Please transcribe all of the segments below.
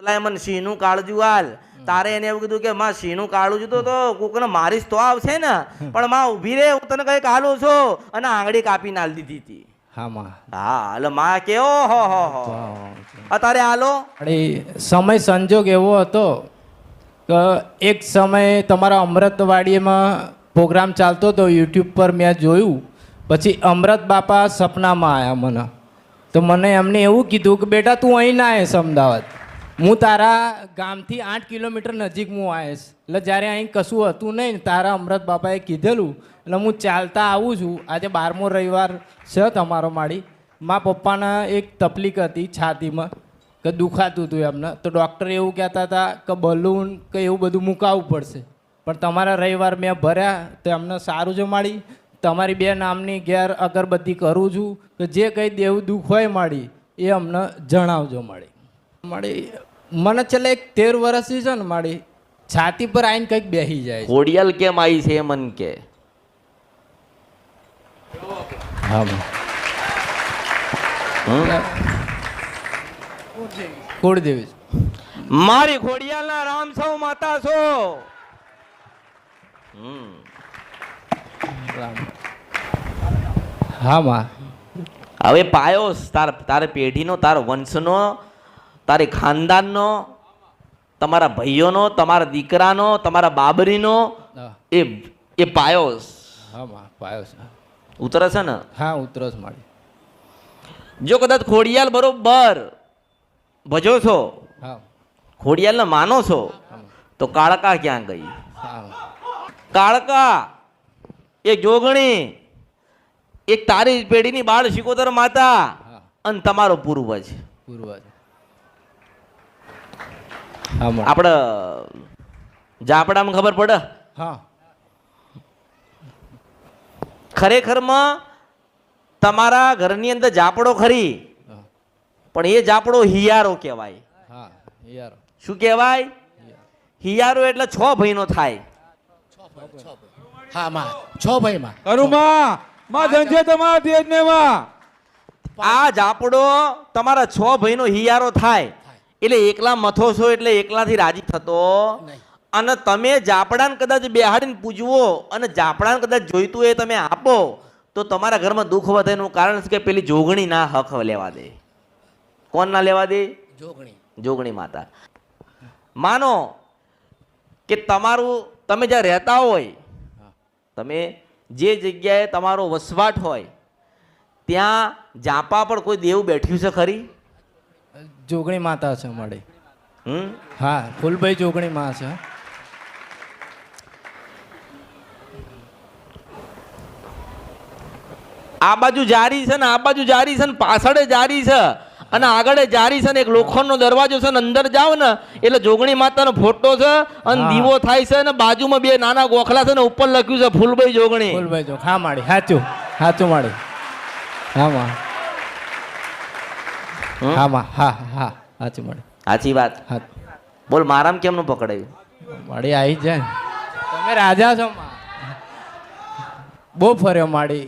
લાય મને સિંહનું કાળજું હાલ. તારે એને એવું કીધું કે માં સિંહનું કાળજું તો કોકને મારીશ તો આવશે ને, પણ માં ઊભી રે હું તને કઈક હાલું છું, અને આંગળી કાપીને હાલ દીધી હતી. હા એટલે માં કે ઓહો હો અત્યારે હાલો. સમય સંજોગ એવો હતો કે એક સમયે તમારા અમૃતવાડીમાં પ્રોગ્રામ ચાલતો હતો યુટ્યુબ પર મેં જોયું. પછી અમૃત બાપા સપનામાં આવ્યા મને, તો મને એમને એવું કીધું કે બેટા તું અહીં ના આવીશ અમદાવાદ, હું તારા ગામથી 8 કિલોમીટર નજીક હું આવીશ. એટલે જ્યારે અહીં કશું હતું નહીં, તારા અમૃત બાપાએ કીધેલું એટલે હું ચાલતા આવું છું. આજે 12મો રવિવાર છે તમારો માળી. મારા પપ્પાને એક તકલીફ હતી છાતીમાં, કે દુખાતું હતું એમને, તો ડૉક્ટર એવું કહેતા હતા કે બલૂન કે એવું બધું મુકાવવું પડશે. પણ તમારા રવિવાર મેં ભર્યા તો એમને સારું જ માળી. તમારી બે નામની ઘેર અગરબત્તી કરું છું, કે જે કંઈ દેવું દુઃખ હોય માળી એ અમને જણાવજો માળી. માળી મને છેલ્લે 13 વર્ષથી છે ને માળી છાતી પર આવીને કંઈક બેસી જાય. ખોડિયાલ કેમ આવી છે મન કે? હા કુળદેવી મારી ખોડિયાલના રામ સૌ માતા છો. હા માં. હવે પાયો તારે પેઢીનો, તારો વંશનો, તારી ખાનદાનનો, તમારા ભાઈઓનો, તમારા દીકરાનો, તમારા બાબરીનો એ પાયો. હા માં પાયો છે. ઉતરે છે ને? હા ઉતરો જ માળી. જો કદાચ ખોડિયાલ બરોબર ભજો છો, ખોડિયાલને માનો છો, તો કાળકા ક્યાં ગઈ? કાળકા એક જોગણી, એક તારી પેઢીની બાળ શિકોતર માતા, અને તમારો પૂર્વજ. આપણે જાપડામાં ખબર પડે? હા. ખરેખરમાં તમારા ઘરની અંદર જાપડો ખરી, પણ એ જાપડો હિયારો કહેવાય. શું કહેવાય? હિયારો એટલે 6 ભાઈનો થાય. હા માં 6 ભાઈ માં કરું માં ધનજે તમારા તેજને માં. આ જાપડો તમારા 6 ભાઈનો હિયારો થાય, એટલે એકલા મથો છો એટલે એકલાથી રાજી થતો. અને તમે જાપડાને કદાચ બેહાડીને પૂજવો અને જાપડાને કદાચ જોઈતું એ તમે આપો, તો તમારા ઘરમાં દુઃખ વધે. એનું કારણ છે કે પેલી જોગણી ના હક લેવા દે. કોણ ના લેવા દે? જોગણી માતા. માનો કે તમારું, તમે જ્યાં રહેતા હોય, તમે જે જગ્યાએ તમારો વસવાટ હોય ત્યાં જાપા પર કોઈ દેવ બેઠ્યું છે ખરી? જોગણી માતા છે મળે. હા ફૂલભાઈ જોગણી માં છે. આ બાજુ જારી છે ને, આ બાજુ જારી છે ને, પાછળ જારી છે, અને આગળ જારી છે ને, એક લોખંડનો દરવાજો છે ને, અંદર જાવ ને એટલે જોગણી માતાનો ફોટો છે અને દીવો થાય છે, ને બાજુમાં 2 નાના ગોખલા છે ને, ઉપર લખ્યું છે ફૂલભાઈ જોગણી. ફૂલભાઈ જોગ. હા માળી સાચું સાચું માળી. હા માં. હા માં. હા હા સાચું માળી. સાચી વાત. હા બોલ મારામ કેમનું પકડાયું? માળી આવી જાય. તમે રાજા છો માં. બહુ ફર્યો માળી,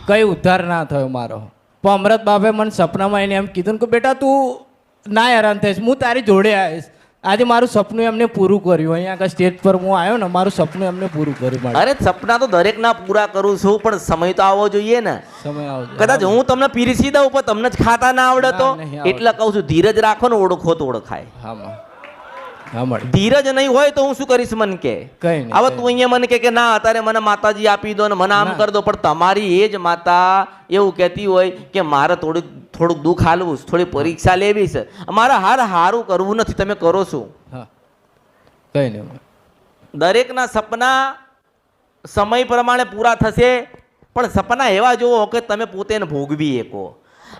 કઈ ઉદ્ધાર ના થયો મારો. પણ અમૃત બાપે મને સપનામાં એને એમ કીધું કે બેટા તું ના હેરાન થઈશ, હું તારી જોડે આવીશ. આજે મારું સપનું એમને પૂરું કર્યું. અહીંયા આગળ સ્ટેજ પર હું આવ્યો ને, મારું સપનું એમને પૂરું કર્યું. અરે સપના તો દરેકના પૂરા કરું છું, પણ સમય તો આવવો જોઈએ ને. સમય આવજો. કદાચ હું તમને પીરસી દઉં પણ તમને જ ખાતા ના આવડે તો, એટલે કહું છું ધીરજ રાખો ને, ઓળખો તો ઓળખાય. ધીરજ નહીં હોય તો હું શું કરીશ? મન કે હવે તું અહીંયા મને કે ના અત્યારે મને માતાજી આપી દો ને મને આમ કરી દો, પણ તમારી એ જ માતા એવું કહેતી હોય કે મારે થોડુંક દુઃખ હાલવું, થોડી પરીક્ષા લેવી છે, મારે હારું કરવું નથી, તમે કરો છો. કઈ નહીં. દરેકના સપના સમય પ્રમાણે પૂરા થશે, પણ સપના એવા જોવો કે તમે પોતે ભોગવી શકો.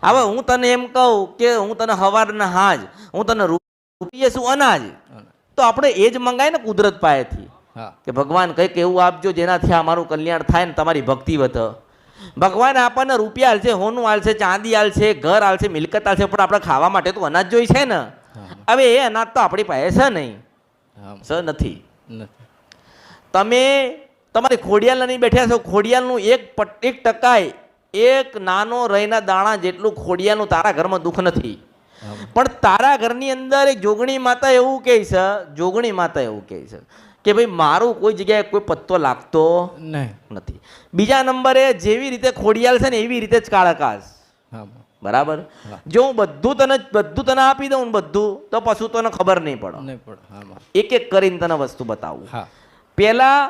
હવે હું તને એમ કહું કે હું તને હવારના હાજ, હું તને રૂપિયે શું અનાજ, તો આપણે એ જ મંગાય ને કુદરત પાસેથી કે ભગવાન કંઈક એવું આપજો જેનાથી અમારું કલ્યાણ થાય ને તમારી ભક્તિ વધે. ભગવાન આપણને રૂપિયા હાલશે, હોનું હાલશે, ચાંદી હાલશે, ઘર હાલશે, મિલકત હાલશે, પણ આપણે ખાવા માટે તો અનાજ જોઈ છે ને. હવે એ અનાજ તો આપણી પાસે છે નહીં, નથી. તમે તમારી ખોડિયાલ નહીં બેઠ્યા છો, ખોડિયાલનું 1% એક નાનો રહીના દાણા જેટલું ખોડિયાલનું તારા ઘરમાં દુઃખ નથી. પણ તારા ઘરની અંદર એક જોગણી માતા એવું કહે છે, જોગણી માતા એવું કહે છે કે ભાઈ મારું કોઈ જગ્યાએ કોઈ પત્તો લાગતો નહીં. નથી. બીજા નંબરે જેવી રીતે ખોડિયાલ છે ને એવી રીતે જ કાળકાશ. હા બરાબર. જો હું બધું તને આપી દઉં ને બધું, તો પછી તને ખબર નહીં પડે. નહીં પડે. હા એક એક કરીને તને વસ્તુ બતાવું. હા પેલા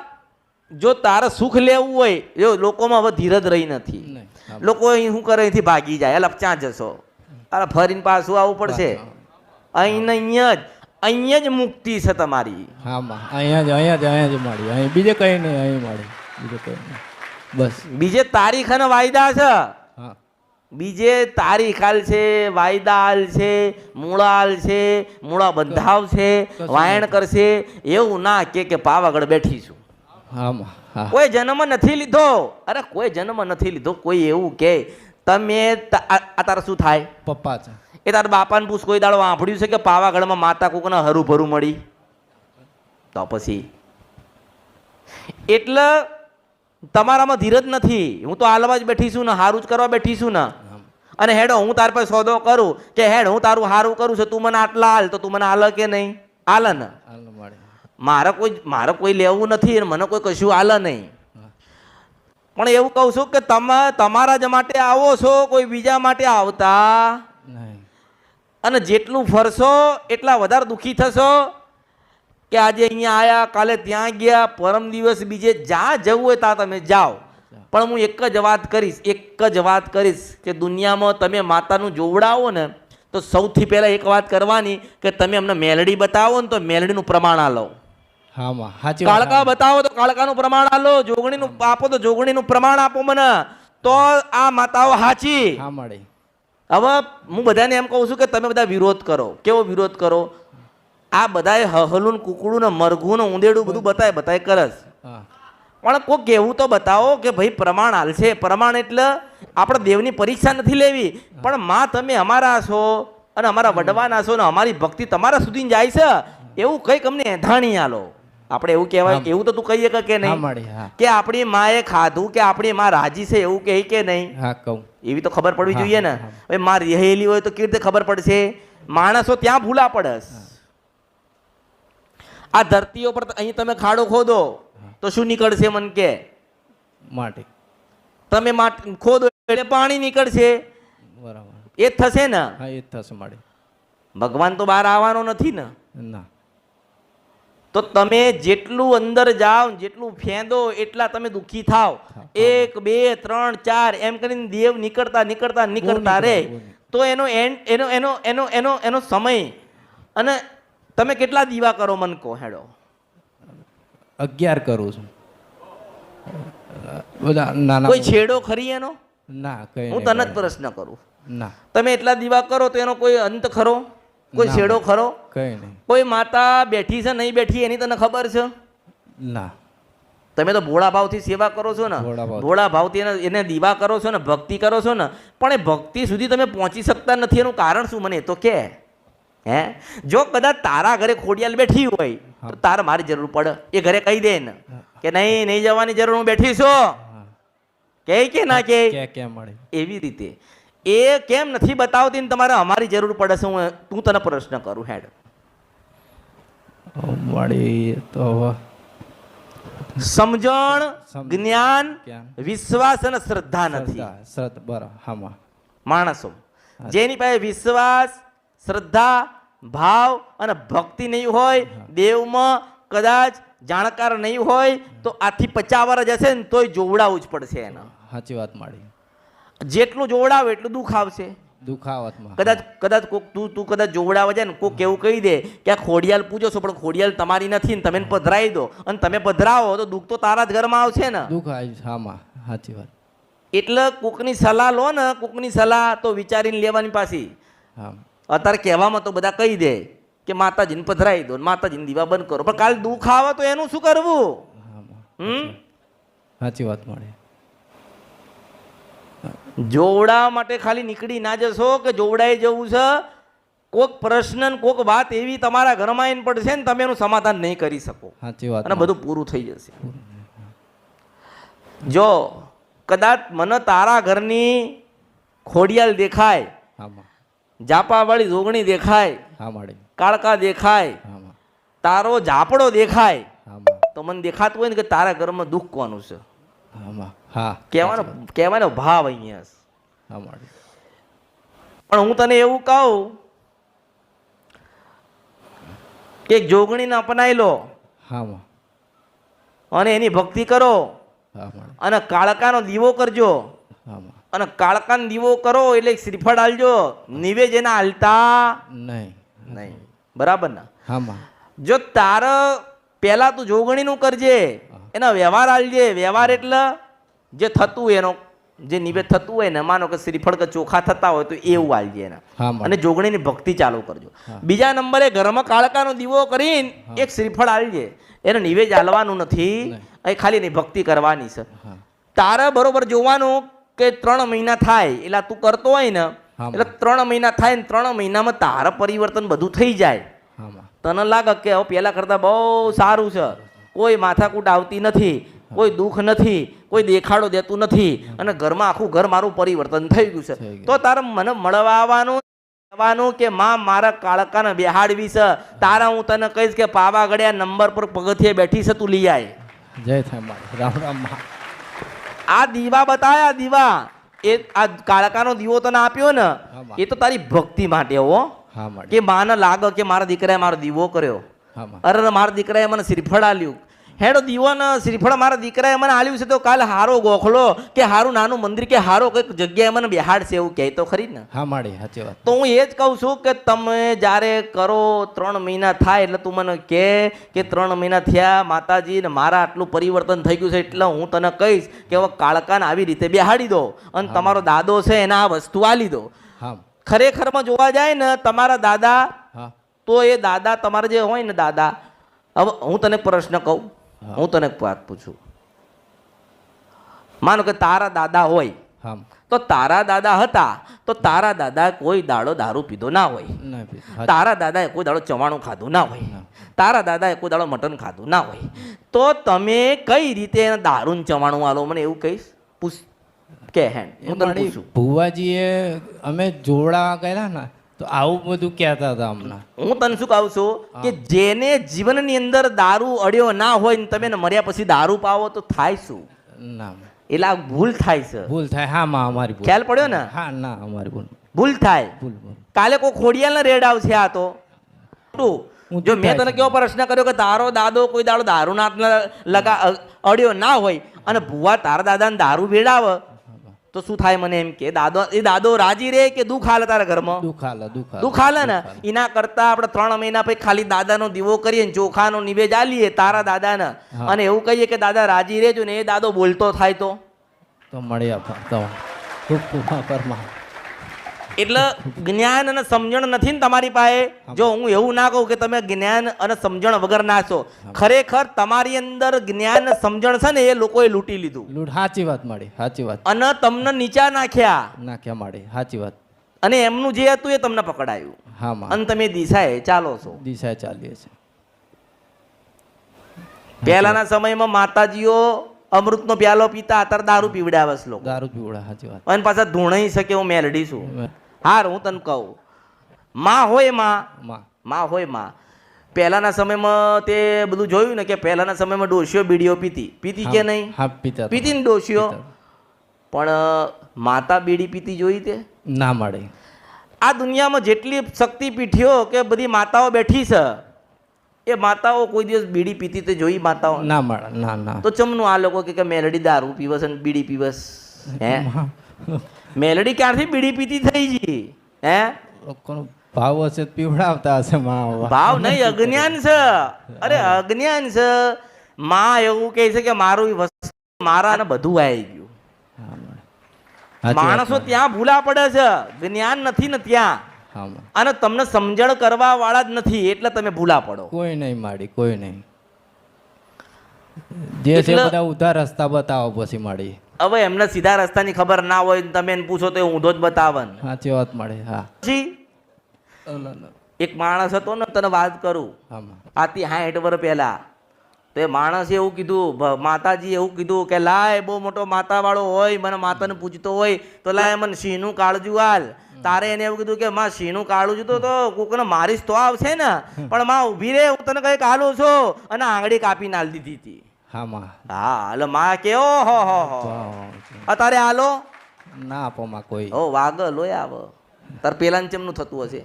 જો તારે સુખ લેવું હોય, જો લોકોમાં હવે ધીરજ રહી નથી. નહીં. હા. લોકો અહીં શું કરે, અહીંથી ભાગી જાય, એટલે ક્યાં જશો, અરે ફરીને પાછું આવવું પડશે. અહીંયા જ મુક્તિ છે તમારી. હા માં અહીંયા જ મળી. અહીં બીજે કંઈ નહીં. અહીં મળી બીજે કંઈ નહીં. બસ. બીજે તારીખ અને વાયદા છે. હા બીજે તારીખ હાલ છે, વાયદા હાલ છે, મૂળા હાલ છે, મૂળા બંધાવ છે, વાયણ કરશે. એવું ના કે પાવાગઢ બેઠીશું. હા માં. હા કોઈ જન્મ નથી લીધો. અરે કોઈ જન્મ નથી લીધો. કોઈ એવું કે તમે આ તારે શું થાય, પપ્પા છે. એ તારા બાપાને પૂછ, કોઈ દાડો વાંભળ્યું છે કે પાવાગઢમાં માતા કોકને હરું ભરું મળી? તો પછી એટલે તમારામાં ધીરજ નથી. હું તો હાલવા જ બેઠી છું ને, હારું જ કરવા બેઠી છું ને. અને હેડો હું તાર પાસે સોદો કરું કે હેડ હું તારું હારું કરું છું, તું મને આટલા હાલ, તો તું મને હાલ કે નહીં? હાલ ને. મારે કોઈ લેવું નથી અને મને કોઈ કશું હાલ નહીં. પણ એવું કહું છું કે તમે તમારા જ માટે આવો છો, કોઈ બીજા માટે આવતા નહીં. અને જેટલું ફરશો એટલા વધારે દુઃખી થશો કે આજે અહીંયા આયા, કાલે ત્યાં ગયા, પરમ દિવસ બીજે જ્યાં જવું હોય ત્યાં તમે જાઓ. પણ હું એક જ વાત કરીશ કે દુનિયામાં તમે માતાનું જોવડાવો ને તો સૌથી પહેલાં એક વાત કરવાની કે તમે અમને મેલડી બતાવો ને તો મેલડીનું પ્રમાણ આલો. હા માં. સાચી કાળકા બતાવો તો કાળકાનું પ્રમાણ આલો, જોગણીનું આપો તો જોગણીનું પ્રમાણ આપો મને, તો આ માતાઓ સાચી. હા મળી. હવે હું બધાને એમ કહું છું કે તમે બધા વિરોધ કરો. કેવો વિરોધ કરો? આ બધાએ હહલું ને કુકડું ને મરઘું ને ઊંદેડું બધું બતાય કરસ. હા પણ કોઈક એવું તો બતાવો કે ભાઈ પ્રમાણ હાલશે. પ્રમાણ એટલે આપણે દેવની પરીક્ષા નથી લેવી, પણ માં તમે અમારા છો અને અમારા વડવાના છો ને અમારી ભક્તિ તમારા સુધી જાય છે એવું કંઈક અમને એધાણી આલો. આપણે એવું કહેવાય, એવું તો તું કહીએ કે હા નહીં મળી. હા કે આપણી માએ ખાધું કે આપણી માં રાજી છે એવું કહે કે નહીં? હા કહું. એવી તો ખબર પડવી જોઈએ ને. હવે માં રહેલી હોય તો કેવી રીતે ખબર પડશે? માણસો ત્યાં ભૂલા પડે. આ ધરતીઓ પર અહીં તમે ખાડો ખોદો તો શું નીકળશે? મન કે માટી. તમે ખોદો એટલે પાણી નીકળશે. બરાબર. એ જ થશે ને. હા એ જ થશે મળી. ભગવાન તો બહાર આવવાનો નથી ને. ના. તો તમે જેટલું અંદર જાઓ, જેટલું ફેંદો એટલા તમે દુઃખી થાવ. 1 2 3 4 એમ કરીને દેવ નીકળતા રે તો એનો એન્ડ એનો સમય. અને તમે કેટલા દીવા કરો મન કહો હેડો? 11 કરું છું. બધા નાના. કોઈ છેડો ખરી એનો? ના કઈ. હું તને જ પ્રશ્ન કરું. ના. તમે એટલા દીવા કરો તો એનો કોઈ અંત ખરો? કોઈ છેડો ખરો? કઈ નહીં. કોઈ માતા બેઠી છે નહીં બેઠી એની તને ખબર છે? ના. તમે તો ભોળા ભાવથી સેવા કરો છો ને, ભોળા ભાવથી એને દીવા કરો છો ને, ભક્તિ કરો છો ને, પણ એ ભક્તિ સુધી તમે પહોંચી શકતા નથી. એનું કારણ શું મને તો કે? હે, જો કદાચ તારા ઘરે ખોડિયાલ બેઠી હોય તો તારે મારી જરૂર પડે, એ ઘરે કહી દે ને કે નહીં જવાની જરૂર, હું બેઠી છું, કે ના કે મળે. એવી રીતે એ કેમ નથી બતાવતી ને તમારે અમારી જરૂર પડે છે? હું તને પ્રશ્ન કરું હેડ. મળી તો સમજણ, જ્ઞાન, વિશ્વાસ અને શ્રદ્ધા નથી. બરાબર. હા માણસો જેની પાસે વિશ્વાસ, શ્રદ્ધા, ભાવ અને ભક્તિ નહીં હોય, દેવમાં કદાચ જાણકાર નહીં હોય, તો આથી 50 વર્ષ જશે ને તોય જોવડાવવું જ પડશે એને. સાચી વાત મળી. જેટલું જોવડાવે એટલું દુઃખ આવશે. દુખાવતમાં કદાચ કોક તું કદાચ જોવડાવે છે ને કોક એવું કહી દે કે આ ખોડિયાલ પૂજો છો પણ ખોડિયાલ તમારી નથી ને તમે પધરાવી દો, અને તમે પધરાવો તો દુઃખ તો તારા જ ઘરમાં આવશે ને. દુઃખ આવી. હામાં સાચી વાત. એટલે કોકની સલાહ લો ને, કોકની સલાહ તો વિચારીને લેવાની પાછી. હા. અત્યારે કહેવામાં તો બધા કહી દે કે માતાજીને પધરાવી દો, માતાજીને દીવા બંધ કરો, પણ કાલે દુઃખ આવે તો એનું શું કરવું? સાચી વાત મળી. જોવડાવવા માટે ખાલી નીકળી ના જશો કે જોવડાઈ જવું છે. કોઈક પ્રશ્ન કોઈક વાત એવી તમારા ઘરમાં આવીને પડશે ને તમે એનું સમાધાન નહીં કરી શકો. સાચી વાત. અને બધું પૂરું થઈ જશે. જો કદાચ મને તારા ઘરની ખોડિયાલ દેખાય જાપાવાળી જોગણી દેખાય, હા માડી, કાળકા દેખાય, હા માં, તારો ઝાપડો દેખાય, હા માં, તો મને દેખાતું હોય ને કે તારા ઘરમાં દુઃખ કોનું છે. હા માં, હા કહેવાનો ભાવ અહીંયા છે. હા માડી, પણ હું તને એવું કહું કે જોગણીને અપનાવી લો હા માં, અને એની ભક્તિ કરો હા માડી, અને કાળકાનો દીવો કરજો. હા માં, અને કાળકાનો દીવો કરો એટલે શ્રીફળ આલજો, નિવેજ એના હાલતા નહીં, નહીં. બરાબર ને? હા માં, જો તારે પહેલા તું જોગણીનું કરજે, એના વ્યવહાર આલજે. વ્યવહાર એટલે જે થતું હોય એનો જે નિવેદ થતું હોય ને, માનો કે શ્રીફળ કે ચોખા થતા હોય તો એવું આલજે એના. હા માં, અને જોગણીની ભક્તિ ચાલુ કરજો. હા. બીજા નંબરે ઘરમાં કાળકાનો દીવો કરીને એક શ્રીફળ આલજે. એને નિવેદ આલવાનું નથી, એ ખાલી એની ભક્તિ કરવાની છે. હા, તારે બરોબર જોવાનું કે 3 મહિના થાય એટલે તું કરતો હોય ને, હા. એટલે 3 મહિના થાય ને 3 મહિનામાં તારા પરિવર્તન બધું થઈ જાય. હા માં, તને લાગે કે હવે પહેલા કરતાં બહુ સારું છે, કોઈ માથાકૂટ આવતી નથી, કોઈ દુઃખ નથી, કોઈ દેખાડો દેતું નથી, અને ઘરમાં આખું ઘર મારું પરિવર્તન થઈ ગયું છે, થઈ ગયું. તો તારે મને મળવા આવવાનું કે માં મારા કાળકાને બેહાડવી છે. તારા હું તને કહીશ કે પાવાગઢે નંબર પર પગથિયે બેઠી છે, તું લઈ આય. જય થાય માડી, રામ રામ માં, આ દીવા બતાયા, દીવા એ આ કાળકાનો દીવો તને આપ્યો ને, હા માં, એ તો તારી ભક્તિ માટે હો, હા માડી, કે માને લાગે કે મારા દીકરાએ મારો દીવો કર્યો, હા માં, અરે મારા દીકરાએ મને શ્રીફળ આલ્યું. હેડો દીવો ને શ્રીફળ મારા દીકરાએ મને આલ્યું છે, તો કાલે હારો ગોખલો કે હારું નાનું મંદિર કે હારો કંઈક જગ્યાએ મને બેહાડશે એવું કહે તો ખરી ને. હા માડી, સાચી વાત. તો હું એ જ કહું છું કે તમે જ્યારે કરો 3 મહિના થાય એટલે તું મને કે 3 મહિના થયા માતાજી ને મારા આટલું પરિવર્તન થઈ ગયું છે, એટલે હું તને કહીશ કે હવે કાળકાને આવી રીતે બેહાડી દો અને તમારો દાદો છે એને આ વસ્તુ આલી દો. હા, ખરેખરમાં જોવા જાય ને તમારા દાદા, હા, તો એ દાદા તમારે જે હોય ને દાદા, હવે હું તને પ્રશ્ન કહું, હું તને એક વાત પૂછું. માનો કે તારા દાદા હોય, હા, તો તારા દાદા હતા તો તારા દાદા કોઈ દાડો દારૂ પીધો ના હોય, નહીં પીધું, હા, તારા દાદાએ કોઈ દાડો ચવાણું ખાધું ના હોય, તારા દાદાએ કોઈ દાડો મટન ખાધું ના હોય, તો તમે કઈ રીતે એને દારૂ ને ચવાણું આલો? મને એવું કહીશ, પૂછ કે હેન્ડ હું તને મારી પૂછું. ભુવાજીએ અમે જોડા કર્યા ને તો આવું બધું કહેતા હતા અમને. હું તને શું કહું છું કે જેને જીવનની અંદર દારૂ અડ્યો ના હોય ને તમે એને મર્યા પછી દારૂ પાવો તો થાય શું? ના, એટલે આ ભૂલ થાય છે. ભૂલ થાય. હા માં, અમારી ભૂલ. ખ્યાલ પડ્યો ને? હા, ના, અમારી ભૂલ. ભૂલ થાય. ભૂલ, ભૂલ. કાલે કોઈ ખોડિયાલને રેડ આવશે. આ તો જો મેં તને કેવો પ્રશ્ન કર્યો કે તારો દાદો કોઈ દાડો દારૂ ના અડ્યો ના હોય અને ભુવા તારા દાદાને દારૂ વેડાવે તો શું થાય? મને એમ કે દાદો રાજી રે કે દુઃખ હાલે તારા ઘરમાં? દુઃખ હાલે ને. એના કરતા આપણે 3 મહિના પછી ખાલી દાદાનો દીવો કરીએ ને ચોખાનો નિવેદ આલીએ તારા દાદાને અને એવું કહીએ કે દાદા રાજી રહેજો ને, એ દાદો બોલતો થાય તો મળી ખૂબ ખૂબ આભાર માં. એટલે જ્ઞાન અને સમજણ નથી ને તમારી પાસે. જો હું એવું ના કહું કે તમે જ્ઞાન અને સમજણ વગર ના છો, ખરેખર તમારી અંદર જ્ઞાન અને સમજણ છે ને એ લોકોએ લૂંટી લીધું. સાચી વાત મળી, સાચી વાત. અને તમને નીચા નાખ્યા મળી, સાચી વાત. અને એમનું જે હતું એ તમને પકડાયું. હા માં. અને તમે દિશાએ ચાલો છો. દિશાએ ચાલીએ છીએ. પહેલાના સમયમાં માતાજીઓ અમૃતનો પ્યાલો પીતા, અત્યારે દારૂ પીવડાવે છે લોકો. દારૂ પીવડા, સાચી વાત. અને પાછા ધૂણાઈ શકે હું મેલડી છું. હાર હું તને કહું, માં હોય માં હોય માં. પહેલાના સમયમાં તે બધું જોયું ને કે પહેલાના સમયમાં ડોશીઓ બીડીઓ પીતી કે નહીં? હા, પીતી ને ડોશીઓ. પણ માતા બીડી પીતી જોઈ તે? ના મળે. આ દુનિયામાં જેટલી શક્તિપીઠીઓ કે બધી માતાઓ બેઠી છે, એ માતાઓ કોઈ દિવસ બીડી પીતી તે જોઈ માતાઓ? ના મળે. ના. તો ચમનું આ લોકો કે મેલડી દારૂ પીવસ અને બીડી પીવસ? હે, મેલડી ક્યારથી બીડી પીતી થઈ ગઈ? હે, ભાવ હશે પીવડાવતા હશે માં. ભાવ નહીં, અજ્ઞાન છે. અરે અજ્ઞાન છે. માં એવું કહે છે કે મારું વસ્તુ મારા ને બધું આવી ગયું. માણસો ત્યાં ભૂલા પડે છે, જ્ઞાન નથી ને ત્યાં. અને તમને સમજણ કરવા વાળા જ નથી એટલે તમે ભૂલા પડો. કોઈ નહીં માડી, કોઈ નહીં. જે છે બધા ઉધા રસ્તા બતાવો પછી માડી. હવે એમને સીધા રસ્તાની ખબર ના હોય તમે એને પૂછો તો ઊંધો જ બતાવે. સાચી વાત મળે. હા. એક માણસ હતો ને, તને વાત કરું, આથી 60 વર્ષ પહેલા. તો તો એ માણસે એવું કીધું માતાજી એવું કીધું કે લાય બહુ મોટો માતાવાળો હોય મને માતાને પૂછતો હોય તો લાય મને સિંહનું કાળજું હાલ. તારે એને એવું કીધું કે માં સિંહનું કાળું જુતું તો કોકને મારીશ તો આવશે ને પણ માં ઊભી રે હું તને કંઈક હાલું છું અને આંગળી કાપીને હાલ દીધી હતી. હા માં. હા એટલે માં કે ઓહો હો અત્યારે હાલો ના આપો માં કોઈ. ઓ વાગ લોય આવ તાર પેલા ચેમનું થતું હશે.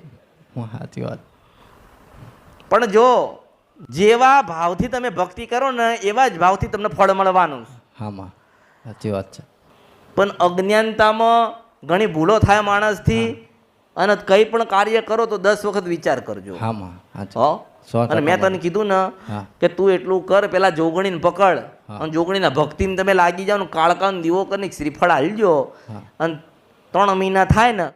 સાચી વાત. પણ જો જેવા ભાવથી તમે ભક્તિ કરો ને એવા જ ભાવથી તમને ફળ મળવાનું. હા માં સાચી વાત છે. પણ અજ્ઞાનતામાં ઘણી ભૂલો થાય માણસથી અને કંઈ પણ કાર્ય કરો તો 10 વખત વિચાર કરજો. હા માં સાચી. હો 100% અને મેં તને કીધું ને હા. કે તું એટલું કર પેલા જોગણીને પકડ હા. અને જોગણીના ભક્તિમાં તમે લાગી જાઓ ને કાળકાનો દીવો કરીને શ્રીફળ હાલજો હા. અને 3 મહિના થાય ને